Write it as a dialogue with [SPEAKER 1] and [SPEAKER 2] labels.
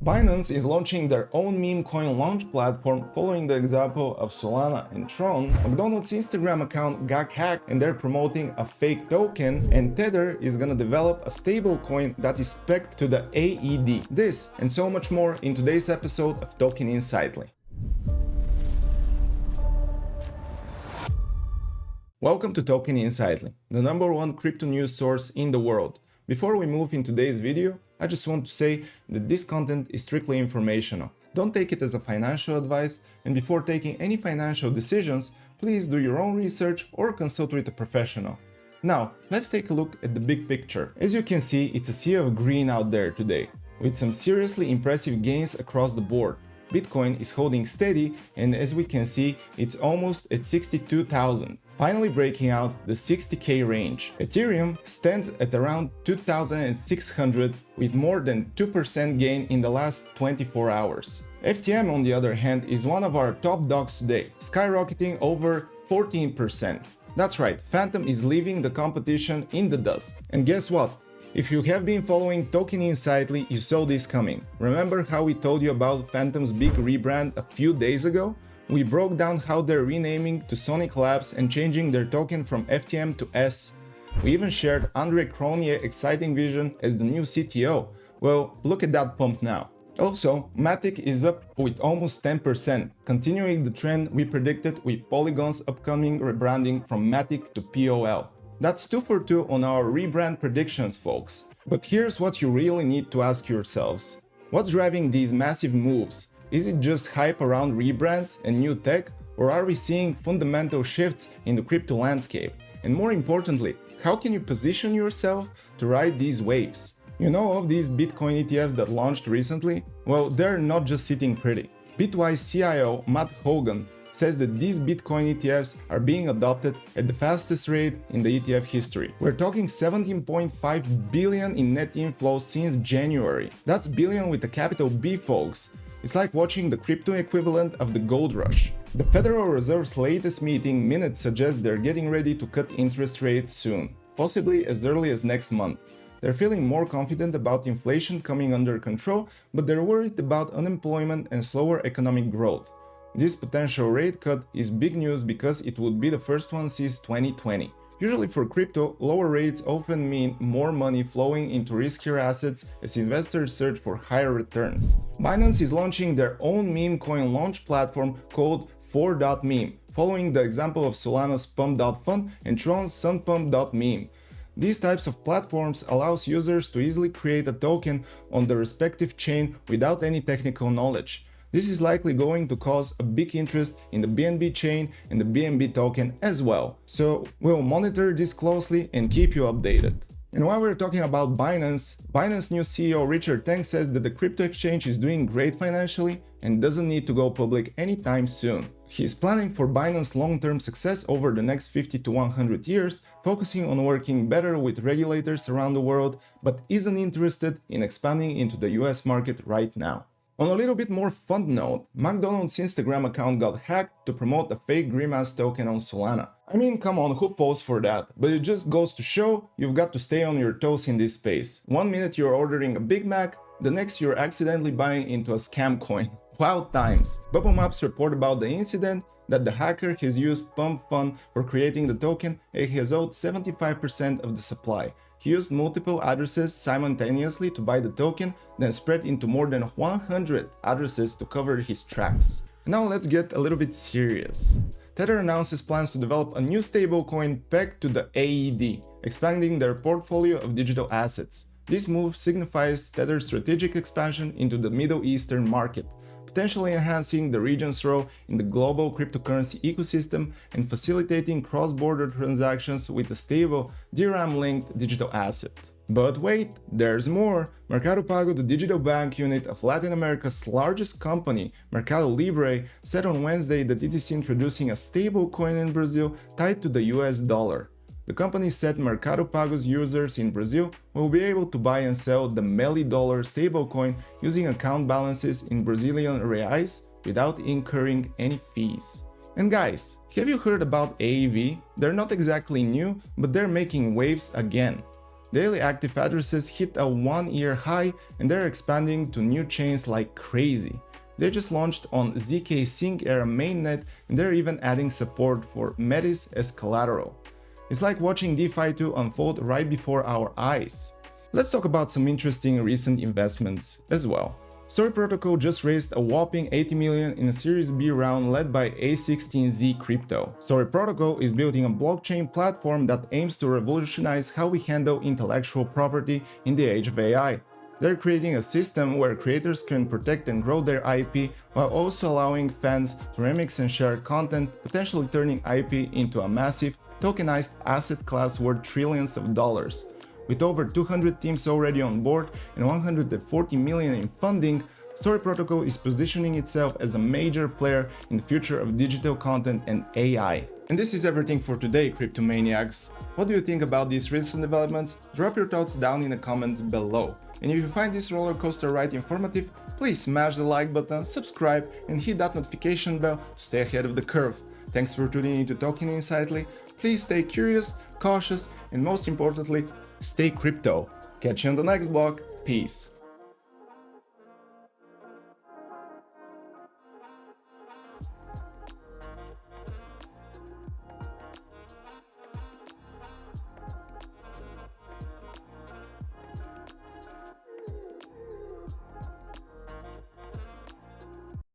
[SPEAKER 1] Binance is launching their own meme coin launch platform following the example of Solana and Tron. McDonald's Instagram account got hacked and they're promoting a fake token, and Tether is gonna develop a stablecoin that is pegged to the AED. This and so much more in today's episode of Talking Insightly. Welcome to Talking Insightly, the #1 crypto news source in the world. Before we move in today's video, I just want to say that this content is strictly informational. Don't take it as a financial advice, and before taking any financial decisions, please do your own research or consult with a professional. Now, let's take a look at the big picture. As you can see, it's a sea of green out there today, with some seriously impressive gains across the board. Bitcoin is holding steady, and as we can see, it's almost at 62,000. Finally breaking out the 60k range. Ethereum stands at around 2,600 with more than 2% gain in the last 24 hours. FTM, on the other hand, is one of our top dogs today, skyrocketing over 14%. That's right, Phantom is leaving the competition in the dust. And guess what? If you have been following Talking Insightly, you saw this coming. Remember how we told you about Phantom's big rebrand a few days ago? We broke down how they're renaming to Sonic Labs and changing their token from FTM to S. We even shared Andre Cronje's exciting vision as the new CTO. Well, look at that pump now. Also, MATIC is up with almost 10%, continuing the trend we predicted with Polygon's upcoming rebranding from MATIC to POL. That's 2 for 2 on our rebrand predictions, folks. But here's what you really need to ask yourselves. What's driving these massive moves? Is it just hype around rebrands and new tech, or are we seeing fundamental shifts in the crypto landscape? And more importantly, how can you position yourself to ride these waves? You know of these Bitcoin ETFs that launched recently? Well, they're not just sitting pretty. Bitwise CIO Matt Hogan says that these Bitcoin ETFs are being adopted at the fastest rate in the ETF history. We're talking 17.5 billion in net inflows since January. That's billion with a capital B, folks. It's like watching the crypto equivalent of the gold rush. The Federal Reserve's latest meeting minutes suggest they're getting ready to cut interest rates soon, possibly as early as next month. They're feeling more confident about inflation coming under control, but they're worried about unemployment and slower economic growth. This potential rate cut is big news because it would be the first one since 2020. Usually for crypto, lower rates often mean more money flowing into riskier assets as investors search for higher returns. Binance is launching their own meme coin launch platform called four.meme, following the example of Solana's pump.fun and Tron's sunpump.meme. These types of platforms allows users to easily create a token on the respective chain without any technical knowledge. This is likely going to cause a big interest in the BNB chain and the BNB token as well. So we'll monitor this closely and keep you updated. And while we're talking about Binance, Binance new CEO Richard Teng says that the crypto exchange is doing great financially and doesn't need to go public anytime soon. He's planning for Binance's long-term success over the next 50 to 100 years, focusing on working better with regulators around the world, but isn't interested in expanding into the US market right now. On a little bit more fun note, McDonald's Instagram account got hacked to promote a fake Grimace token on Solana. I mean, come on, who falls for that? But it just goes to show you've got to stay on your toes in this space. One minute you're ordering a Big Mac, the next you're accidentally buying into a scam coin. Wild times. Bubble Maps report about the incident that the hacker has used Pump Fun for creating the token and he has owed 75% of the supply. He used multiple addresses simultaneously to buy the token, then spread into more than 100 addresses to cover his tracks. Now let's get a little bit serious. Tether announces plans to develop a new stablecoin pegged to the AED, expanding their portfolio of digital assets. This move signifies Tether's strategic expansion into the Middle Eastern market, potentially enhancing the region's role in the global cryptocurrency ecosystem and facilitating cross-border transactions with a stable, DRAM-linked digital asset. But wait, there's more! Mercado Pago, the digital bank unit of Latin America's largest company, Mercado Libre, said on Wednesday that it is introducing a stablecoin in Brazil tied to the US dollar. The company said Mercado Pago's users in Brazil will be able to buy and sell the Meli dollar stablecoin using account balances in Brazilian reais without incurring any fees. And guys, have you heard about Aave? They're not exactly new, but they're making waves again. Daily active addresses hit a one-year high and they're expanding to new chains like crazy. They just launched on ZK Sync Era mainnet and they're even adding support for Metis as collateral. It's like watching DeFi 2 unfold right before our eyes. Let's talk about some interesting recent investments as well. Story Protocol just raised a whopping 80 million in a Series B round led by A16Z Crypto. Story Protocol is building a blockchain platform that aims to revolutionize how we handle intellectual property in the age of AI. They're creating a system where creators can protect and grow their IP while also allowing fans to remix and share content, potentially turning IP into a massive, tokenized asset class worth trillions of dollars. With over 200 teams already on board and 140 million in funding, Story Protocol is positioning itself as a major player in the future of digital content and AI. And this is everything for today, Cryptomaniacs. What do you think about these recent developments? Drop your thoughts down in the comments below. And if you find this roller coaster ride informative, please smash the like button, subscribe, and hit that notification bell to stay ahead of the curve. Thanks for tuning in to Talking Insightly. Please stay curious, cautious, and most importantly, stay crypto. Catch you on the next block. Peace.